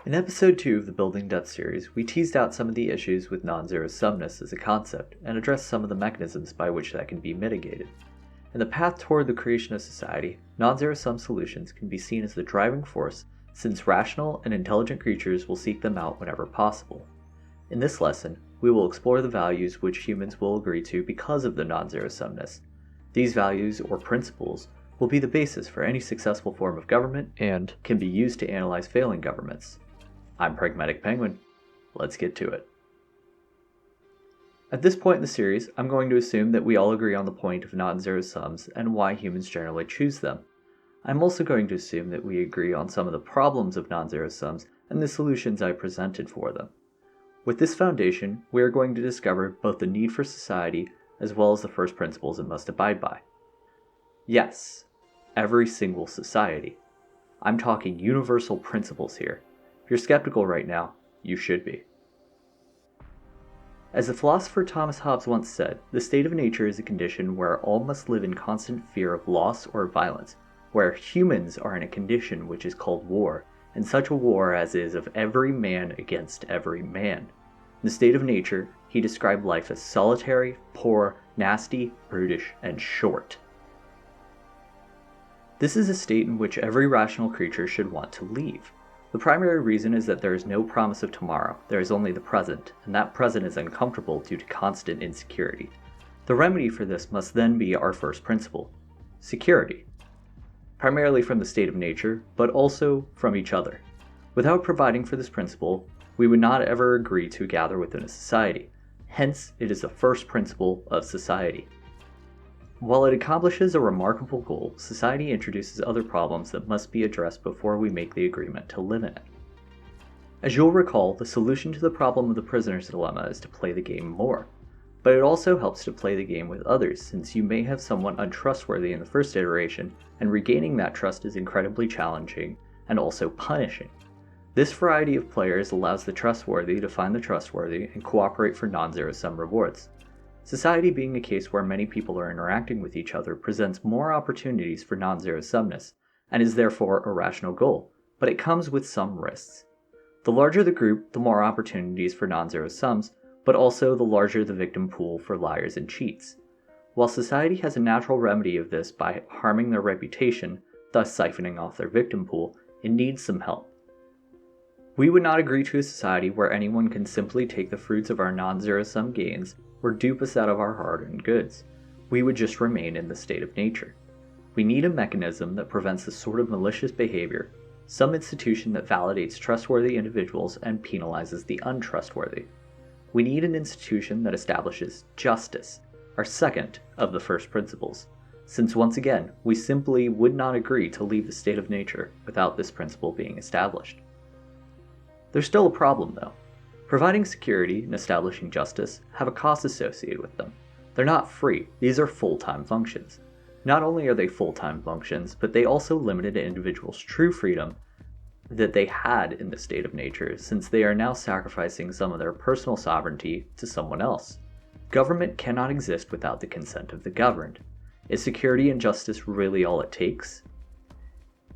In episode 2 of the Building Death series, we teased out some of the issues with non-zero-sumness as a concept and addressed some of the mechanisms by which that can be mitigated. In the path toward the creation of society, non-zero-sum solutions can be seen as the driving force since rational and intelligent creatures will seek them out whenever possible. In this lesson, we will explore the values which humans will agree to because of the non-zero-sumness. These values, or principles, will be the basis for any successful form of government and can be used to analyze failing governments. I'm Pragmatic Penguin. Let's get to it. At this point in the series, I'm going to assume that we all agree on the point of non-zero sums and why humans generally choose them. I'm also going to assume that we agree on some of the problems of non-zero sums and the solutions I presented for them. With this foundation, we are going to discover both the need for society as well as the first principles it must abide by. Yes, every single society. I'm talking universal principles here. If you're skeptical right now, you should be. As the philosopher Thomas Hobbes once said, the state of nature is a condition where all must live in constant fear of loss or violence, where humans are in a condition which is called war, and such a war as is of every man against every man. In the state of nature, he described life as solitary, poor, nasty, brutish, and short. This is a state in which every rational creature should want to leave. The primary reason is that there is no promise of tomorrow, there is only the present, and that present is uncomfortable due to constant insecurity. The remedy for this must then be our first principle, security. Primarily from the state of nature, but also from each other. Without providing for this principle, we would not ever agree to gather within a society. Hence, it is the first principle of society. While it accomplishes a remarkable goal, society introduces other problems that must be addressed before we make the agreement to live in it. As you'll recall, the solution to the problem of the prisoner's dilemma is to play the game more. But it also helps to play the game with others, since you may have someone untrustworthy in the first iteration, and regaining that trust is incredibly challenging and also punishing. This variety of players allows the trustworthy to find the trustworthy and cooperate for non-zero-sum rewards. Society being a case where many people are interacting with each other presents more opportunities for non-zero-sumness, and is therefore a rational goal, but it comes with some risks. The larger the group, the more opportunities for non-zero sums, but also the larger the victim pool for liars and cheats. While society has a natural remedy of this by harming their reputation, thus siphoning off their victim pool, it needs some help. We would not agree to a society where anyone can simply take the fruits of our non-zero-sum gains or dupe us out of our hard-earned goods. We would just remain in the state of nature. We need a mechanism that prevents the sort of malicious behavior, some institution that validates trustworthy individuals and penalizes the untrustworthy. We need an institution that establishes justice, our second of the first principles, since once again, we simply would not agree to leave the state of nature without this principle being established. There's still a problem though. Providing security and establishing justice have a cost associated with them. They're not free, these are full-time functions. Not only are they full-time functions, but they also limited an individual's true freedom that they had in the state of nature, since they are now sacrificing some of their personal sovereignty to someone else. Government cannot exist without the consent of the governed. Is security and justice really all it takes?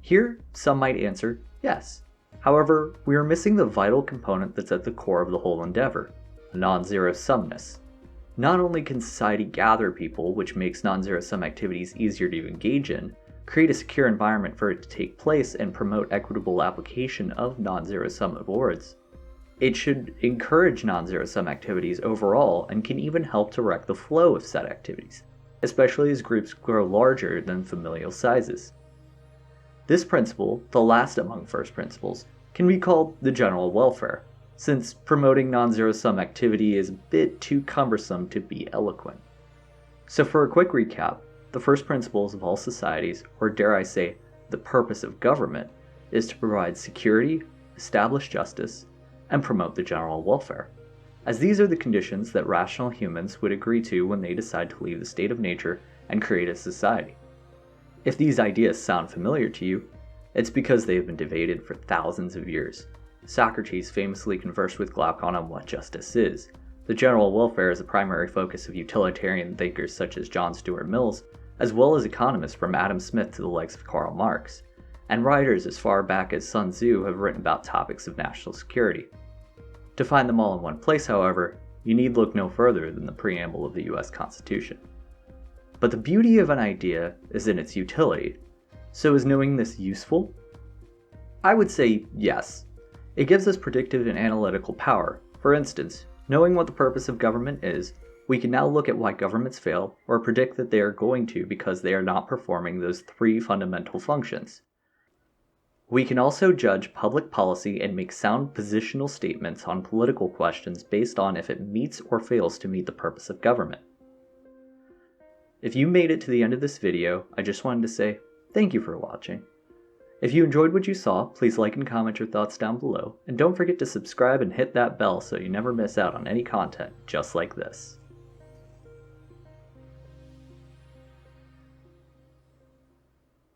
Here, some might answer, yes. However, we are missing the vital component that's at the core of the whole endeavor, non-zero-sumness. Not only can society gather people, which makes non-zero-sum activities easier to engage in, create a secure environment for it to take place, and promote equitable application of non-zero-sum rewards, it should encourage non-zero-sum activities overall and can even help direct the flow of said activities, especially as groups grow larger than familial sizes. This principle, the last among first principles, can be called the general welfare, since promoting non-zero-sum activity is a bit too cumbersome to be eloquent. So for a quick recap, the first principles of all societies, or dare I say, the purpose of government, is to provide security, establish justice, and promote the general welfare, as these are the conditions that rational humans would agree to when they decide to leave the state of nature and create a society. If these ideas sound familiar to you, it's because they have been debated for thousands of years. Socrates famously conversed with Glaucon on what justice is. The general welfare is a primary focus of utilitarian thinkers such as John Stuart Mills, as well as economists from Adam Smith to the likes of Karl Marx. and writers as far back as Sun Tzu have written about topics of national security. To find them all in one place, however, you need look no further than the preamble of the US Constitution. But the beauty of an idea is in its utility. So is knowing this useful? I would say yes. It gives us predictive and analytical power. For instance, knowing what the purpose of government is, we can now look at why governments fail or predict that they are going to because they are not performing those 3 fundamental functions. We can also judge public policy and make sound positional statements on political questions based on if it meets or fails to meet the purpose of government. If you made it to the end of this video, I just wanted to say thank you for watching. If you enjoyed what you saw, please like and comment your thoughts down below, and don't forget to subscribe and hit that bell so you never miss out on any content just like this.